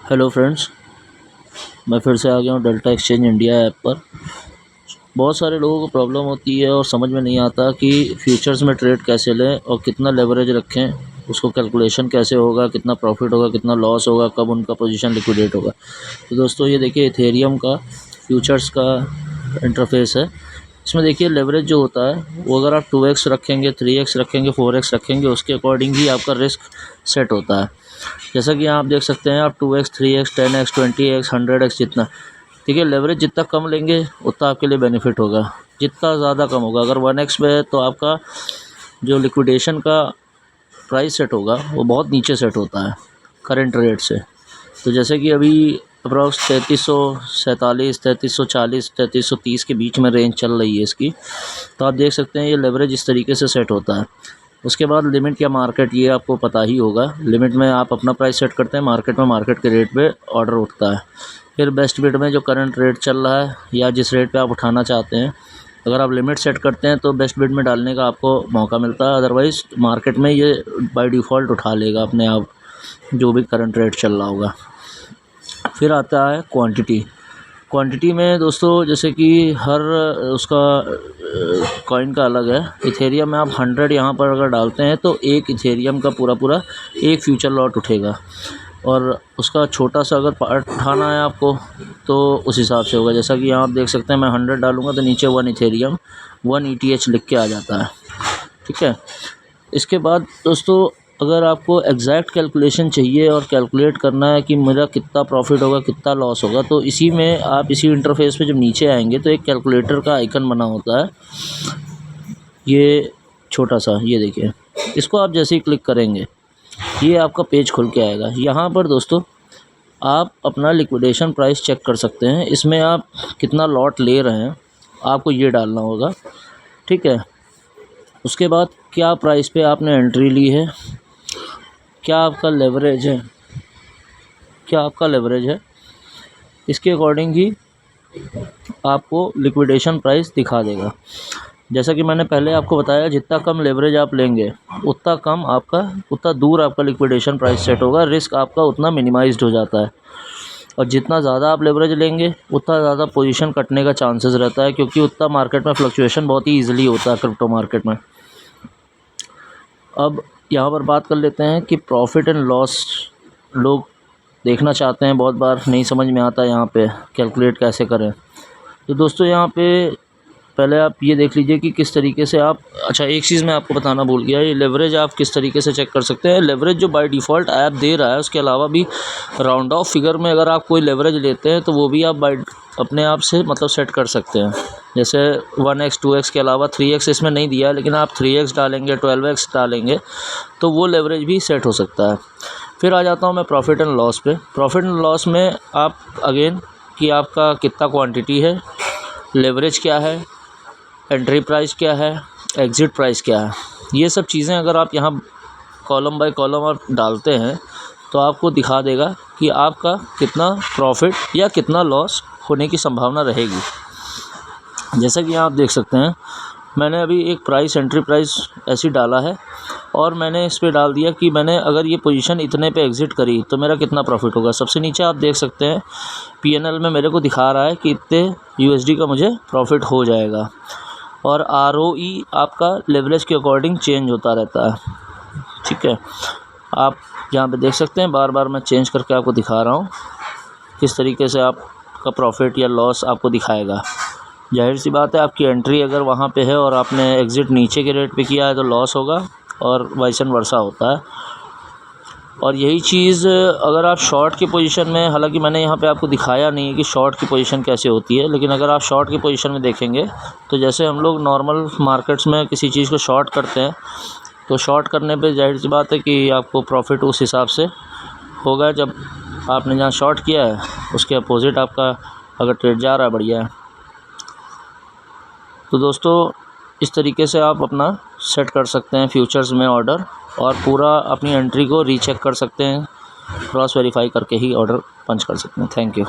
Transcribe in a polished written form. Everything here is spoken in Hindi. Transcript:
हेलो फ्रेंड्स, मैं फिर से आ गया हूँ डेल्टा एक्सचेंज इंडिया ऐप पर। बहुत सारे लोगों को प्रॉब्लम होती है और समझ में नहीं आता कि फ्यूचर्स में ट्रेड कैसे लें और कितना लेवरेज रखें, उसको कैलकुलेशन कैसे होगा, कितना प्रॉफिट होगा, कितना लॉस होगा, कब उनका पोजीशन लिक्विडेट होगा। तो दोस्तों ये देखिए इथेरियम का फ्यूचर्स का इंटरफेस है। इसमें देखिए लेवरेज जो होता है वो अगर आप 2x रखेंगे, 3x रखेंगे, 4x रखेंगे, उसके अकॉर्डिंग ही आपका रिस्क सेट होता है। जैसा कि यहाँ आप देख सकते हैं, आप 2x, 3x, 10x, 20x, 100x जितना, ठीक है, लेवरेज जितना कम लेंगे उतना आपके लिए बेनिफिट होगा। जितना ज़्यादा कम होगा, अगर 1x पे है तो आपका जो लिक्विडेशन का प्राइस सेट होगा वो बहुत नीचे सेट होता है करंट रेट से। तो जैसे कि अभी अप्रॉक्स 3347, 3340, 3330 के बीच में रेंज चल रही है इसकी। तो आप देख सकते हैं ये लेवरेज इस तरीके से सेट होता है। उसके बाद लिमिट या मार्केट, ये आपको पता ही होगा। लिमिट में आप अपना प्राइस सेट करते हैं, मार्केट में मार्केट के रेट पे ऑर्डर उठता है। फिर बेस्ट बिड में जो करंट रेट चल रहा है या जिस रेट पे आप उठाना चाहते हैं, अगर आप लिमिट सेट करते हैं तो बेस्ट बिड में डालने का आपको मौका मिलता है। अदरवाइज़ मार्केट में ये बाय डिफ़ॉल्ट उठा लेगा अपने आप जो भी करंट रेट चल रहा होगा। फिर आता है क्वांटिटी में दोस्तों, जैसे कि हर उसका कॉइन का अलग है। इथेरियम में आप 100 यहाँ पर अगर डालते हैं तो एक इथेरियम का पूरा एक फ्यूचर लॉट उठेगा, और उसका छोटा सा अगर पार्ट उठाना है आपको तो उस हिसाब से होगा। जैसा कि यहाँ आप देख सकते हैं, मैं 100 डालूँगा तो नीचे 1 इथेरियम 1 ETH लिख के आ जाता है, ठीक है। इसके बाद दोस्तों, अगर आपको एग्जैक्ट कैलकुलेशन चाहिए और कैलकुलेट करना है कि मेरा कितना प्रॉफिट होगा, कितना लॉस होगा, तो इसी में आप इसी इंटरफेस पे जब नीचे आएंगे तो एक कैलकुलेटर का आइकन बना होता है, ये छोटा सा, ये देखिए। इसको आप जैसे ही क्लिक करेंगे ये आपका पेज खुल के आएगा। यहाँ पर दोस्तों आप अपना लिक्विडेशन प्राइस चेक कर सकते हैं। इसमें आप कितना लॉट ले रहे हैं आपको ये डालना होगा, ठीक है। उसके बाद क्या प्राइस पे आपने एंट्री ली है, क्या आपका लेवरेज है, इसके अकॉर्डिंग ही आपको लिक्विडेशन प्राइस दिखा देगा। जैसा कि मैंने पहले आपको बताया, जितना कम लेवरेज आप लेंगे उतना दूर आपका लिक्विडेशन प्राइस सेट होगा, रिस्क आपका उतना मिनिमाइज्ड हो जाता है। और जितना ज़्यादा आप लेवरेज लेंगे उतना ज़्यादा पोजीशन कटने का चांसेस रहता है, क्योंकि उतना मार्केट में फ्लक्चुएशन बहुत ही ईजिली होता है क्रिप्टो मार्केट में। अब यहाँ पर बात कर लेते हैं कि प्रॉफिट एंड लॉस लोग देखना चाहते हैं, बहुत बार नहीं समझ में आता यहाँ पे कैलकुलेट कैसे करें। तो दोस्तों यहाँ पे पहले आप ये देख लीजिए कि किस तरीके से आप, अच्छा एक चीज़ मैं आपको बताना भूल गया, ये लेवरेज आप किस तरीके से चेक कर सकते हैं। लेवरेज जो बाय डिफ़ॉल्ट ऐप दे रहा है, उसके अलावा भी राउंड ऑफ फिगर में अगर आप कोई लेवरेज लेते हैं तो वो भी आप अपने आप से मतलब सेट कर सकते हैं। जैसे 1x 2x के अलावा 3x इसमें नहीं दिया है, लेकिन आप 3x डालेंगे, 12x डालेंगे तो वो लेवरेज भी सेट हो सकता है। फिर आ जाता हूँ मैं प्रॉफिट एंड लॉस पे। प्रॉफिट एंड लॉस में आप अगेन कि आपका कितना क्वांटिटी है, लेवरेज क्या है, एंट्री प्राइस क्या है, एग्ज़िट प्राइस क्या है, ये सब चीज़ें अगर आप यहाँ कॉलम बाय कॉलम आप डालते हैं तो आपको दिखा देगा कि आपका कितना प्रॉफिट या कितना लॉस होने की संभावना रहेगी। जैसा कि यहाँ आप देख सकते हैं, मैंने अभी एक प्राइस, एंट्री प्राइस ऐसी डाला है और मैंने इस पे डाल दिया कि मैंने अगर ये पोजीशन इतने पे एग्ज़िट करी तो मेरा कितना प्रॉफिट होगा। सबसे नीचे आप देख सकते हैं PNL में मेरे को दिखा रहा है कि इतने USD का मुझे प्रॉफिट हो जाएगा। और ROE आपका लेवरेज के अकॉर्डिंग चेंज होता रहता है, ठीक है। आप यहाँ पे देख सकते हैं, बार बार मैं चेंज करके आपको दिखा रहा हूँ किस तरीके से आपका प्रॉफिट या लॉस आपको दिखाएगा। जाहिर सी बात है, आपकी एंट्री अगर वहाँ पे है और आपने एग्ज़िट नीचे के रेट पे किया है तो लॉस होगा, और वाइसन वर्सा होता है। और यही चीज़ अगर आप शॉर्ट की पोजीशन में, हालांकि मैंने यहाँ पे आपको दिखाया नहीं है कि शॉर्ट की पोजीशन कैसे होती है, लेकिन अगर आप शॉर्ट की पोजीशन में देखेंगे तो जैसे हम लोग नॉर्मल मार्केट्स में किसी चीज़ को शॉर्ट करते हैं तो शॉर्ट करने पे जाहिर सी बात है कि आपको प्रॉफिट उस हिसाब से होगा। जब आपने जहाँ शॉर्ट किया है उसके अपोजिट आपका अगर ट्रेड जा रहा है, बढ़िया है। तो दोस्तों इस तरीके से आप अपना सेट कर सकते हैं फ्यूचर्स में ऑर्डर, और पूरा अपनी एंट्री को रीचेक कर सकते हैं, क्रॉस वेरीफाई करके ही ऑर्डर पंच कर सकते हैं। Thank you.